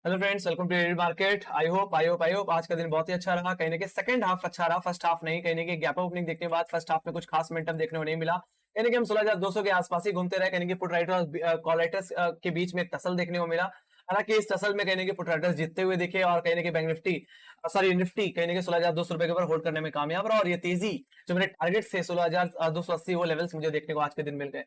Hello friends, welcome to market. I hope आज का दिन बहुत ही अच्छा रहा। कहीं ना कहीं सेकंड हाफ अच्छा रहा, फर्स्ट हाफ नहीं। कहीं ना कहीं गैप ओपनिंग देखने के बाद फर्स्ट हाफ में कुछ खास मोमेंटम देखने को नहीं मिला। कहीं ना कहीं हम 16,200 के आसपास ही घूमते रहे। कहीं ना कहीं पुट राइटर और कॉल राइटर्स के बीच में एक टसल देखने को मिला। हालांकि इस टसल में कहीं ना कहीं पुट राइटर्स जीतते हुए दिखे और कहीं ना कहीं बैंक निफ्टी निफ्टी कहीं ना कहीं 16,200 रुपए के ऊपर होल्ड करने में कामयाब रहा। और ये तेजी जो मेरे टारगेट थे 16,280 वो लेवल्स मुझे देखने को आज के दिन मिल गए।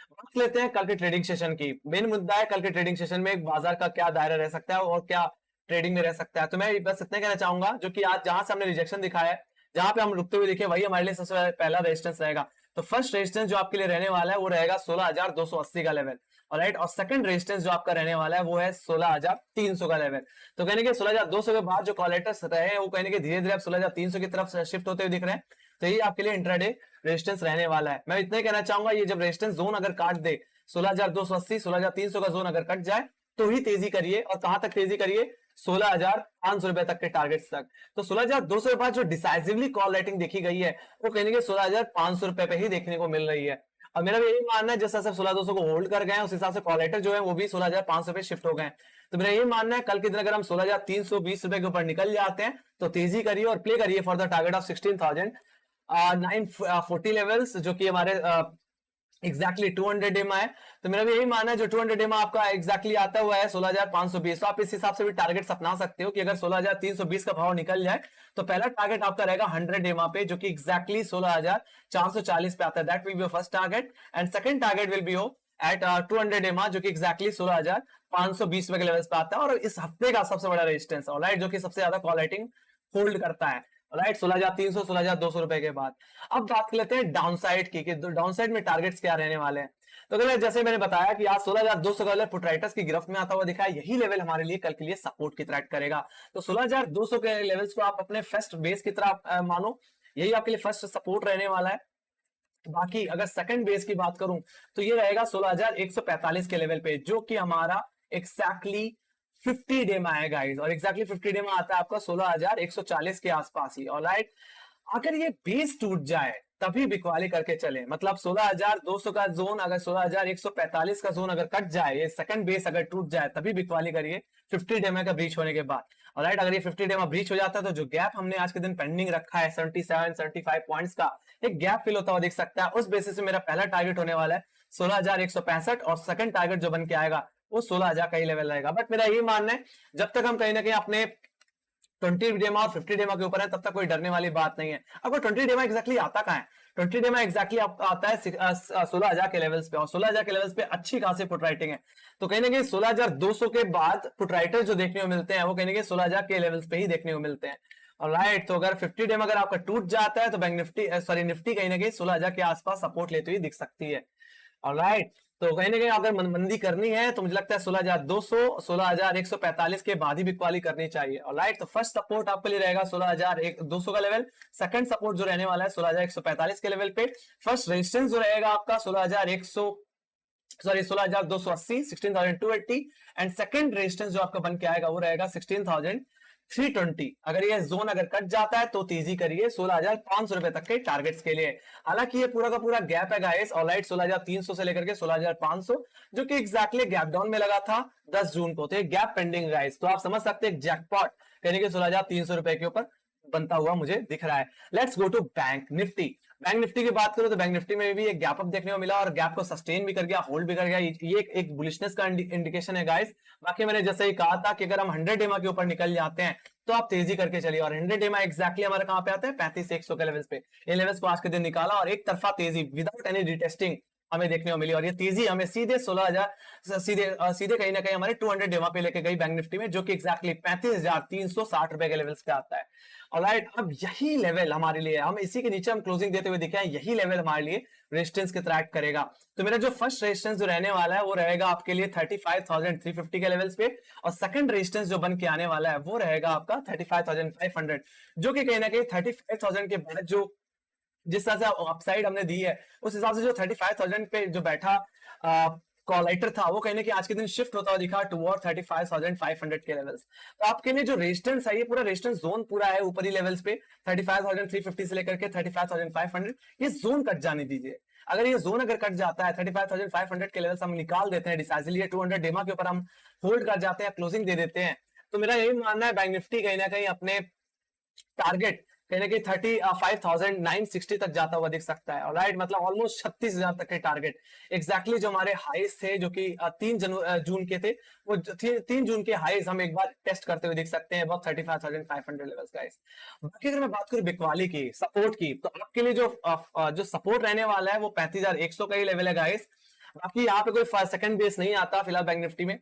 बात लेते हैं कल के ट्रेडिंग सेशन की। मेन मुद्दा है कल के ट्रेडिंग सेशन में बाजार का क्या दायरा रह सकता है और क्या ट्रेडिंग में रह सकता है। तो मैं बस इतना कहना चाहूंगा, जो कि आज जहां से हमने रिजेक्शन दिखाया है, जहां पे हम रुकते हुए दिखे, वही हमारे लिए सबसे पहला रेजिस्टेंस रहेगा। तो फर्स्ट रेजिस्टेंस जो आपके लिए रहने वाला है वो रहेगा 16,280 का लेवल। राइट, और सेकंड रेजिस्टेंस जो आपका रहने वाला है वो है 16,300 का लेवल। तो कहने के 16,200 के बाद जो कॉलेटर्स रहे हैं वो कहने के धीरे धीरे अब 16,300 की तरफ शिफ्ट होते हुए दिख रहे हैं। तो ये आपके लिए इंट्राडे रेजिस्टेंस रहने वाला है। मैं इतना ही कहना चाहूंगा, ये जब रेजिस्टेंस जोन अगर काट दे 16,280 16,300 का जोन अगर कट जाए तो ही तेजी करिए। और कहां तक तेजी करिए? 16,500 रुपए तक के टारगेट्स तक। तो 16,200 के बाद जो डिसाइसिवली कॉल राइटिंग देखी गई है वो कहने के 16,500 रुपए पे ही देखने को मिल रही है। और मेरा भी यही मानना है, जिस हिसाब से 16,200 को होल्ड कर गए उस हिसाब से कॉल राइटर जो है वो भी 16,500 पे शिफ्ट हो गए। तो मेरा ये मानना है कल के दिन अगर हम 16,320 रुपए के ऊपर निकल जाते हैं तो तेजी करिए और प्ले करिए for the target of 16,940 levels, जो कि हमारे एग्जैक्टली 200 एमा है। तो मेरा भी यही मानना है जो 200 एमा आपका एग्जैक्टली आता हुआ है 16,520। तो आप इस हिसाब से भी टारगेट्स अपना सकते हो कि अगर 16,320 का भाव निकल जाए तो पहला टारगेट आपका रहेगा 100 एमा पे, जो कि एग्जैक्टली 16,440 पे आता है। That will be your first target and second target will be हो एट 200 एमा, जो कि एग्जैक्टली 16,520 के लेवल्स पे आता है। और इस हफ्ते का सबसे बड़ा रेजिस्टेंस ऑलराइट, जो कि सबसे ज्यादा कॉल राइटिंग होल्ड करता है राइट, 16,300 16,200 रुपए के बाद। अब बात कर लेते हैं डाउन साइड की, कि डाउन साइड में टारगेट्स क्या रहने वाले हैं। तो अगर जैसे मैंने बताया कि आज 16,200 का लेवल पुट राइटर्स की गिरफ्त में आता हुआ दिखा है, यही लेवल हमारे लिए कल के लिए सपोर्ट की तरह एक्ट करेगा। तो 16,200 के लेवल्स को आप अपने फर्स्ट बेस की तरह मानो, यही आपके लिए फर्स्ट सपोर्ट रहने वाला है। बाकी अगर सेकंड बेस की बात करूं तो ये रहेगा 16,145 के लेवल पे, जो कि हमारा एक्सैक्टली 50 डे में आएगा गाइस। और एक्जैक्टली 50 डे में आता है आपका 16,140 के आसपास ही। ऑलराइट, अगर ये बेस टूट जाए तभी बिकवाली करके चले। मतलब 16,200 का जोन, अगर 16,145 का जोन अगर कट जाए, ये सेकंड बेस अगर टूट जाए तभी बिकवाली करिए 50 डे का ब्रीच होने के बाद। ऑलराइट, अगर ये 50 डे में ब्रीच हो जाता है तो जो गैप हमने आज के दिन पेंडिंग रखा है 77 75 पॉइंट्स का, एक गैप फिल होता हुआ दिख सकता है। उस बेसिस में मेरा पहला टारगेट होने वाला है 16,165 और सेकंड टारगेट जो बन के आएगा वो 16,000 का ही लेवल रहेगा। बट मेरा यही मानना है, जब तक हम कहीं ना कहीं अपने 20 डेमा और 50 डेमा के ऊपर है तब तक कोई डरने वाली बात नहीं है। अब 20 डेमा एग्जैक्टली आता कहां है? 20 डेमा एग्जैक्टली आता है 16,000 के लेवल्स पे, और 16,000 के लेवल्स पे अच्छी खासी पुट राइटिंग है। तो कहीं ना कहीं 16,200 के बाद पुट राइटर जो देखने को मिलते हैं वो कहीं ना कहीं 16,000 के लेवल्स पे ही देखने को मिलते हैं। राइट, तो अगर 50 डेमा अगर आपका टूट जाता है तो बैंक निफ्टी निफ्टी कहीं ना कहीं 16,000 के आसपास सपोर्ट लेते हुए दिख सकती है। ऑलराइट, तो कहीं ना कहीं अगर मंदी करनी है तो मुझे लगता है 16,200 16,145 के बाद ही बिकवाली करनी चाहिए। ऑलराइट, तो फर्स्ट सपोर्ट आपके लिए रहेगा 16,200 का लेवल। सेकंड सपोर्ट जो रहने वाला है 16,145 के लेवल पे। फर्स्ट रेजिस्टेंस जो रहेगा आपका 16,280 16,280 एंड सेकंड रेजिस्टेंस जो आपका बन के आएगा वो रहेगा 16,320। अगर ये जोन अगर कट जाता है तो तेजी करिए 16,500 रुपए तक के टारगेट्स के लिए। हालांकि ये पूरा का पूरा गैप है गाइस ऑलराइट, 16,300 से लेकर के 16,500, जो कि एग्जैक्टली गैप डाउन में लगा था 10 जून को। तो गैप पेंडिंग गाइस, तो आप समझ सकते हैं जैकपॉट कहने के 16,300 रुपए के ऊपर बनता हुआ मुझे दिख रहा है। Let's go to bank Nifty. Bank Nifty की बात करो तो बैंक निफ्टी में भी एक गैप अप देखने को मिला और गैप को सस्टेन भी कर गया, होल्ड भी कर गया। ये एक बुलिशनेस का इंडिकेशन है गाइस। बाकी मैंने जैसे ही कहा था कि अगर हम 100 एमा के ऊपर निकल जाते हैं तो आप तेजी करके चलिए। और 100 एमा एग्जैक्टली हमारे कहां पे आता है 35,100 के लेवल्स पे। ये लेवल्स को आज के दिन निकाला और एक तरफा तेजी विदाउट एनी रिटेस्टिंग हमें देखने को मिली। और ये तेजी हमें सीधे 16,000 सीधे कहीं ना कहीं हमारे 200 डेमा पे लेके गई बैंक निफ्टी में, जो कि एग्जैक्टली 35,360 रुपए के लेवल्स पे आता है। ऑलराइट, अब यही लेवल हमारे लिए, हम इसी के नीचे हम क्लोजिंग देते हुए दिखे हैं, यही लेवल हमारे लिए रेजिस्टेंस के तरह एक्ट करेगा। तो मेरा जो फर्स्ट रेजिस्टेंस जो रहने वाला है वो रहेगा आपके लिए 35,350 के लेवल्स पे, और सेकंड रेजिस्टेंस जो बन के आने वाला है वो रहेगा आपका 35,500, जो कि कहीं ना कहीं 35,000 के बाद जो जिस तरह से अपसाइड हमने दी है उस हिसाब से जो 35,000 पे जो बैठा कॉलाइटर था वो कहीं ना कहीं आज के दिन शिफ्ट होता हुआ दिखा टुवर्ड 35,500 के लेवल्स। तो आपके लिए जो रेजिस्टेंस है, ये पूरा रेजिस्टेंस जोन पूरा है ऊपरी लेवल्स पे 35,350 से लेकर के 35,500, ये जोन कट जाने दीजिए। अगर ये जोन अगर कट जाता है 35,500 के लेवल हम निकाल देते हैं डिसाइसिवली, 200 डेमा के ऊपर हम होल्ड कर जाते हैं, क्लोजिंग दे देते हैं, तो मेरा यही मानना है बैंक निफ्टी कहीं ना कहीं अपने टारगेट कहीं ना कहीं 35,960 तक जाता हुआ दिख सकता है। ऑलराइट, मतलब ऑलमोस्ट 36,000 तक के टारगेट एग्जैक्टली जो हमारे हाईज थे जो कि 3 जून के थे, वो 3 जून के हाईज हम एक बार टेस्ट करते हुए दिख सकते हैं अब 35,500 लेवल्स गाइस। बाकी अगर मैं बात करूं बिकवाली की सपोर्ट की, तो आपके लिए जो सपोर्ट रहने वाला है वो 35,100 का ही लेवल है गाइस। बाकी यहाँ पे कोई सेकंड बेस नहीं आता फिलहाल बैंक निफ्टी में।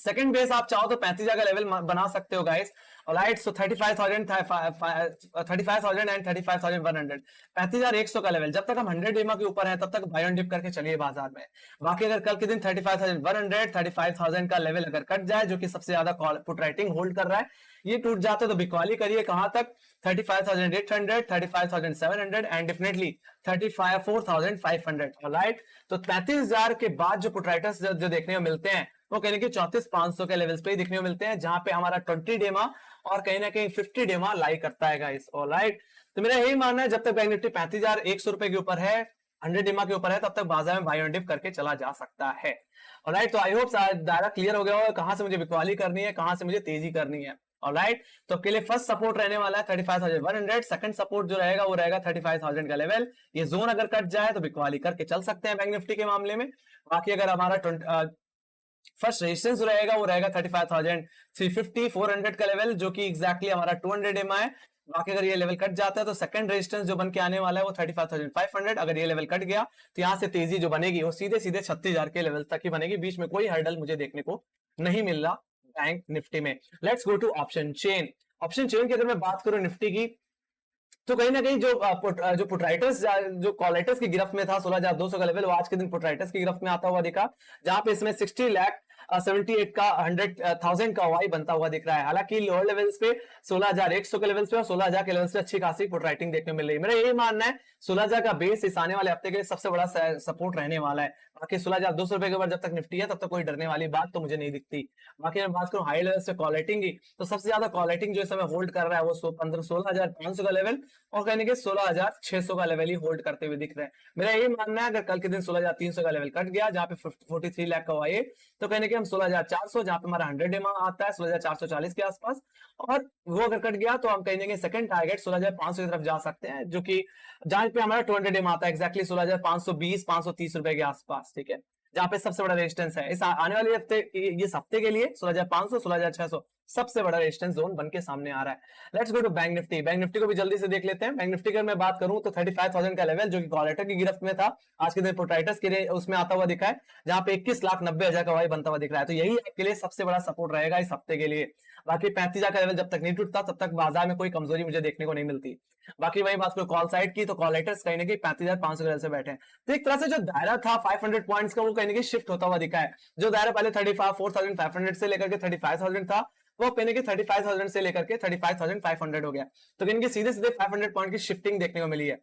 सेकंड बेस आप चाहो तो 35,000 का लेवल बना सकते हो गाइस। ऑलराइट, सो 35,000 एंड 35,100, 35,100 का लेवल जब तक हम 100 डेमा के ऊपर है तब तक बाय ऑन डिप करके चलिए बाजार में। बाकी अगर कल के दिन 35,100, 35,000 का लेवल अगर कट जाए, जो कि सबसे ज्यादा पुट राइटिंग होल्ड कर रहा है, ये टूट जाता है तो बिकवाली करिए कहां तक, 35,800, 35,700 एंड डेफिनेटली 34,500। ऑलराइट, तो 35,000 के बाद जो पुट राइटर्स जो देखने को मिलते हैं वो कहने की 34,500 के लेवल्स पे ही देखने को मिलते हैं, जहां पे हमारा 20 डेमा और कहीं ना कहीं 50 डेमा लाई करता है गाइस। ऑलराइट, तो मेरा यही मानना है जब तक बैंक निफ्टी 35,100 रुपए के ऊपर है, 100 डेमा के ऊपर है, तब तक बाजार में बाय ऑन डिप करके चला जा सकता है। ऑलराइट, तो आई होप दायरा क्लियर हो गया होगा कहां से मुझे बिकवाली करनी है, कहां से मुझे तेजी करनी है। ऑलराइट, तो आपके लिए फर्स्ट सपोर्ट रहने वाला है 35,100, सेकंड सपोर्ट जो रहेगा वो रहेगा 35,000 का लेवल। ये जोन अगर कट जाए तो बिकवाली करके चल सकते हैं बैंक निफ्टी के मामले में। बाकी अगर हमारा फर्स्ट रेजिस्टेंस रहेगा वो रहेगा 35,350, 400 का लेवल, जो कि एग्जैक्टली हमारा 200 डेमा है। बाकी अगर ये लेवल कट जाता है तो सेकंड रेजिस्टेंस जो बन के आने वाला है वो 35,500। अगर ये लेवल कट गया तो यहाँ से तेजी जो बनेगी वो सीधे सीधे 36,000 के लेवल तक ही बनेगी, बीच में कोई हर्डल मुझे देखने को नहीं मिल रहा बैंक निफ्टी में। Let's go to option chain. Option chain की अगर मैं बात करूं निफ्टी की, तो कहीं ना कहीं जो पुटराइटर्स जो कॉलेटर्स की गिरफ्त में था 16,200 का लेवल, वो आज के दिन पुटराइटर्स की गिरफ्त में आता हुआ दिखा, जहां पे इसमें 60,78 का 100,000 का वाई बनता हुआ दिख रहा है। हालांकि लोअर लेवल्स पे 16,100 के लेवल्स पे और 16,000 के लेवल्स पे अच्छी खासी पुट राइटिंग देखने को मिल रही है। मेरा यही मानना है 16,000 का बेस इस आने वाले हफ्ते के लिए सबसे बड़ा सपोर्ट रहने वाला है। बाकी 16,200 रुपए के ऊपर जब तक निफ्टी है तब तक कोई डरने वाली बात तो मुझे नहीं दिखती। बाकी मैं बात करूं हाई लेवल से कॉलेटिंग की, तो सबसे ज्यादा कॉलेटिंग जो इस समय होल्ड कर रहा है वो 16,500 का लेवल और कहने के 16,600 का लेवल ही होल्ड करते हुए दिख रहे हैं। मेरा यही मानना है अगर कल के दिन 16,300 का लेवल कट गया, जहां पे 43 लाख का हुआ है, तो कहने के हम 16,400 जहां पे हमारा 100 डेमा आता है 16,440 के आसपास, और वो अगर कट गया तो हम कहेंगे सेकंड टारगेट 16,500 की तरफ जा सकते हैं, जो कि जहां पे हमारा 200 डेमा आता है एक्जैक्टली 16,520 530 रुपए के आसपास। ठीक है, जहां पे सबसे बड़ा रेजिस्टेंस है इस आने वाले हफ्ते, इस हफ्ते के लिए 16,500 16,600 सबसे बड़ा रेजिस्टेंस जोन बन के सामने आ रहा है। Let's go to bank Nifty. Bank Nifty को भी जल्दी से देख लेते हैं। बैंक निफ्टी की मैं बात करूं तो 35,000 का लेवल जो कि कॉलेटर की गिरफ्त में था, आज के दिन प्रोट्राइटर्स के लिए उसमें आता हुआ दिखा है, जहां पे 21,90,000 का वाई बनता हुआ दिख रहा है। तो यही आपके लिए सबसे बड़ा सपोर्ट रहेगा इस हफ्ते के लिए। बाकी 35,000 का लेवल जब तक नहीं टूटता तब तक बाजार में कोई कमजोरी मुझे देखने को नहीं मिलती। बाकी वही बात करो कॉल साइड की, तो कॉलेटर्स कहीं ना कहीं 35,500 के लेवल से बैठे हैं। तो एक तरह से जो दायरा था 500 पॉइंट्स का वो कहीं ना कहीं शिफ्ट होता हुआ दिखा है। जो दायरा पहले 4,500 से लेकर के 35,000 था, वो कहने के 35,000 से लेकर के 35,500 हो गया। तो कहने के सीधे सीधे 500 पॉइंट की शिफ्टिंग देखने को मिली है।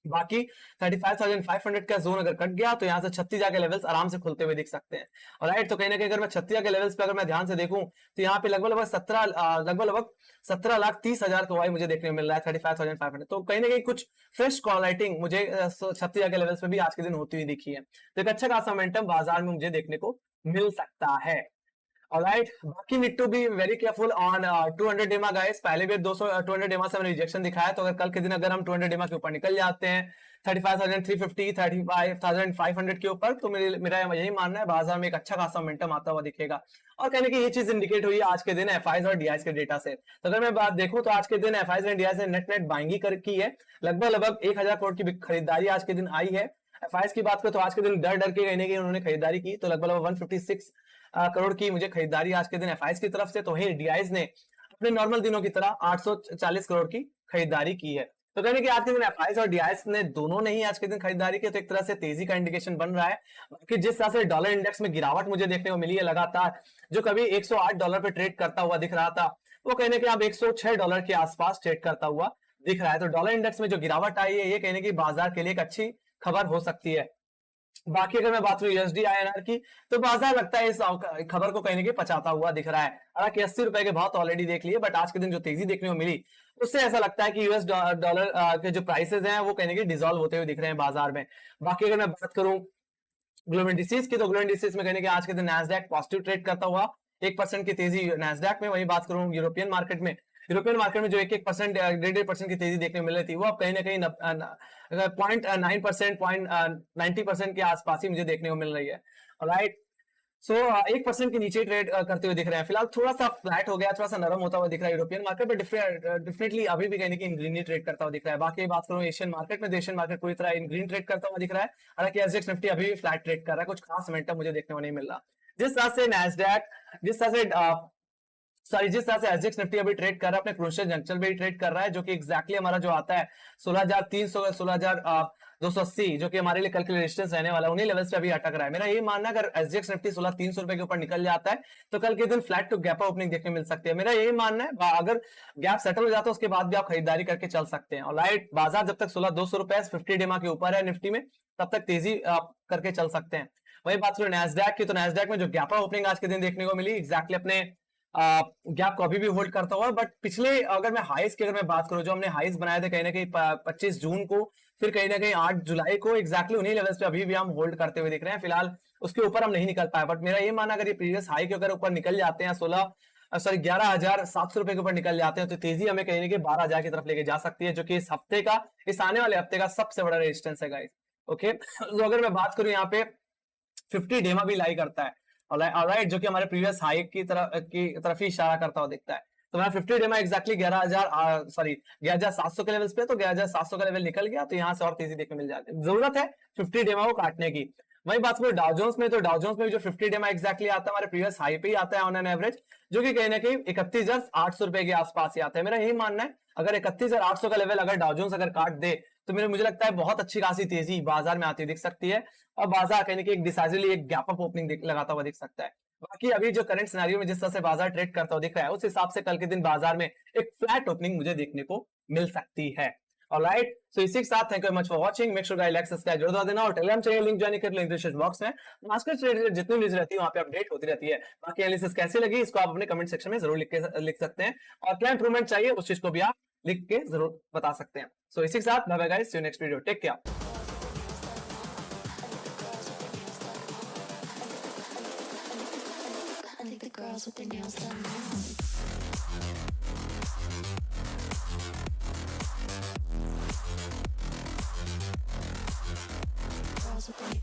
बाकी 35,500 का जोन अगर कट गया तो यहां से 36,000 के लेवल्स आराम से खुलते हुए दिख सकते हैं। राइट, तो कहीं ना कहीं अगर मैं 36,000 के लेवल्स पे अगर मैं ध्यान से देखूं तो यहाँ पे लगभग 17,30,000 का वाई मुझे देखने को मिल रहा है 35,500। तो कहीं ना कहीं कुछ फ्रेश कॉल राइटिंग मुझे 36,000 के लेवल्स पे भी आज के दिन होती हुई दिखी है। तो एक अच्छा खासा मोमेंटम बाजार में मुझे देखने को मिल सकता है। ऑलराइट, बाकी need to be very careful on 200 DEMA guys. पहले भी 200 डेमा से मैंने रिजेक्शन दिखाया, तो अगर कल के दिन अगर हम 200 डेमा के ऊपर निकल जाते हैं 35,350 35,500 के ऊपर, तो मेरा यही मानना है बाजार में एक अच्छा खासा मोमेंटम आता हुआ दिखेगा। और कहने की ये चीज इंडिकेट हुई है आज के दिन एफआईज और डीआईज के डेटा से। तो अगर मैं बात देखूं तो आज के दिन एफआईज और डीआईज ने नेट नेट बाइंग की है, लगभग 1,000 करोड़ की खरीदारी आज के दिन आई है। एफआईज की बात करें तो आज के दिन डर डर के कहने की उन्होंने खरीदारी की, तो लगभग 156 करोड़ की मुझे खरीदारी आज के दिन एफआईज की तरफ से। तो डीआईज ने अपने नॉर्मल दिनों की तरह 840 करोड़ की खरीदारी की है। तो कहने की आज के दिन एफआईज और डीआईज ने दोनों ने ही आज के दिन खरीदारी की, तो एक तरह से तेजी का इंडिकेशन बन रहा है कि जिस तरह से डॉलर इंडेक्स में गिरावट मुझे देखने को मिली है लगातार, जो कभी 108 डॉलर पे ट्रेड करता हुआ दिख रहा था, वो कहने के अब 106 डॉलर के आसपास ट्रेड करता हुआ दिख रहा है। तो डॉलर इंडेक्स में जो गिरावट आई है ये कहने की बाजार के लिए एक अच्छी खबर हो सकती है। बाकी अगर मैं बात करूं यूएसडी आईएनआर की, तो बाजार लगता है इस खबर को कहीं ना कहीं पचाता हुआ दिख रहा है। हालांकि 80 रुपए के भाव तो ऑलरेडी देख लिए, बट आज के दिन जो तेजी देखने को मिली उससे ऐसा लगता है कि यूएस डॉलर के जो प्राइसेस हैं वो कहीं ना कहीं डिसॉल्व होते हुए दिख रहे हैं बाजार में। बाकी अगर मैं बात करूं ग्लोबल इंडिसेस की, तो ग्लोबल इंडिसेस में कहने के आज के दिन नैस्डैक पॉजिटिव ट्रेड करता हुआ 1% की तेजी नैस्डैक में। वहीं बात करूं यूरोपियन मार्केट में, यूरोपियन मार्केट में जो 1% 1.5% की तेजी देखने को मिल रही थी, वो अब कहीं ना कहीं 0.9% 0.90% के आसपास ही मुझे देखने को मिल रही है। राइट, सो 1% के नीचे ट्रेड करते हुए दिख रहे हैं। फिलहाल थोड़ा सा फ्लैट हो गया, थोड़ा सा नरम होता हुआ दिख रहा है यूरोपियन मार्केट, बट डेफिनेटली अभी भी कहीं ग्रीन ट्रेड करता हुआ दिख रहा है। बाकी बात करूं एशियन मार्केट में, एशियन मार्केट पूरी तरह इन ग्रीन ट्रेड करता हुआ दिख रहा है। हालांकि एसजेएक्स निफ्टी अभी भी फ्लैट ट्रेड कर रहा है, कुछ खास मोमेंटम मुझे देखने को नहीं मिल रहा। जिस तरह से नैस्डैक, जिस तरह से जिस तरह से एसजेएक्स निफ्टी अभी ट्रेड कर रहा है, अपने क्रूशियल जंक्शन पे ही ट्रेड कर रहा है, जो कि एग्जैक्टली हमारा जो आता है 16,300 16,280, जो कि हमारे लिए कल के लिए रेजिस्टेंस रहने वाला है, उन्हीं लेवल्स पे अभी अटक रहा है। मेरा ये मानना है अगर एसजेएक्स निफ्टी 16,300 रुपए के ऊपर निकल जाता है तो कल के दिन फ्लैट टू गैप ओपनिंग देखने मिल सकती है। मेरा यही मानना है अगर गैप सेटल हो जाता है उसके बाद भी आप खरीदारी करके चल सकते हैं। ऑलराइट, बाजार जब तक 16,200 रुपए 50 डेमा के ऊपर है निफ्टी में, तब तक तेजी करके चल सकते हैं। वही बात करें नैस्डैक की, तो नैस्डैक में जो गैप ओपनिंग आज के दिन देखने को मिली, एग्जैक्टली अपने गैप को अभी भी होल्ड करता हुआ। बट पिछले अगर मैं हाइस की अगर मैं बात करूं, जो हमने हाइस बनाए थे कहीं ना कहीं 25 जून को, फिर कहीं ना कहीं 8 जुलाई को, एग्जैक्टली उन्हीं लेवल्स पे अभी भी हम होल्ड करते हुए दिख रहे हैं। फिलहाल उसके ऊपर हम नहीं निकल पाए, बट मेरा ये मानना अगर ये प्रीवियस हाई के अगर ऊपर निकल जाते हैं 11,700 रुपए के ऊपर निकल जाते हैं, तो तेजी हमें कहीं ना कहीं 12,000 की तरफ लेके जा सकती है, जो कि इस हफ्ते का, इस आने वाले हफ्ते का सबसे बड़ा रेजिस्टेंस है गाइस। ओके, तो अगर मैं बात करूं यहाँ पे 50 डेमा भी लाई करता है, ऑलराइट, जो कि हमारे प्रीवियस हाई की तरफ ही इशारा करता हुआ दिखता है। तो मैं 50 डेमा एग्जैक्टली 11,700 के लेवल्स पे, तो 11,700 का लेवल निकल गया, तो यहाँ से और तेजी देखने मिल जाती है। जरूरत है 50 डेमा को काटने की। वही बात करो डाउ जोन्स में, तो डाउ जोन्स में जो 50 डेमा एग्जैक्टली आता है हमारे प्रीवियस हाई पे ही आता है ऑन एन एवरेज, जो कि कहीं ना कहीं 31,800 रुपए के आसपास ही आता है। मेरा यही मानना है अगर 31,800 का लेवल अगर डाउ जोन्स अगर काट दे, तो मुझे लगता है बहुत अच्छी खासी तेजी बाजार में आती दिख सकती है, और बाजार कहने की एक डिसाइसिवली एक गैप अप ओपनिंग लगाता हुआ दिख सकता है। बाकी अभी जो करंट सिनेरियो में जिस तरह से बाजार ट्रेड करता हुआ दिख रहा है, उस हिसाब से कल के दिन बाजार में एक फ्लैट ओपनिंग मुझे देखने को मिल सकती है। ऑलराइट, सो इसी के साथ thank you much for watching. Make sure guys like subscribe जरूर देना, और टेलीग्राम चैनल लिंक ज्वाइन कर लिंक डिस्क्रिप्शन बॉक्स में। मार्केट ट्रेड जितनी न्यूज रहती है वहां पे अपडेट होती रहती है। बाकी एनालिसिस कैसी लगी इसको आप अपने कमेंट सेक्शन में जरूर लिख सकते हैं, और क्या इंप्रूवमेंट चाहिए उस चीज को भी आप लिख के जरूर बता सकते हैं। सो इसी के साथ bye bye guys, see you next video, take care. I think the girls with their nails done now. Girls with their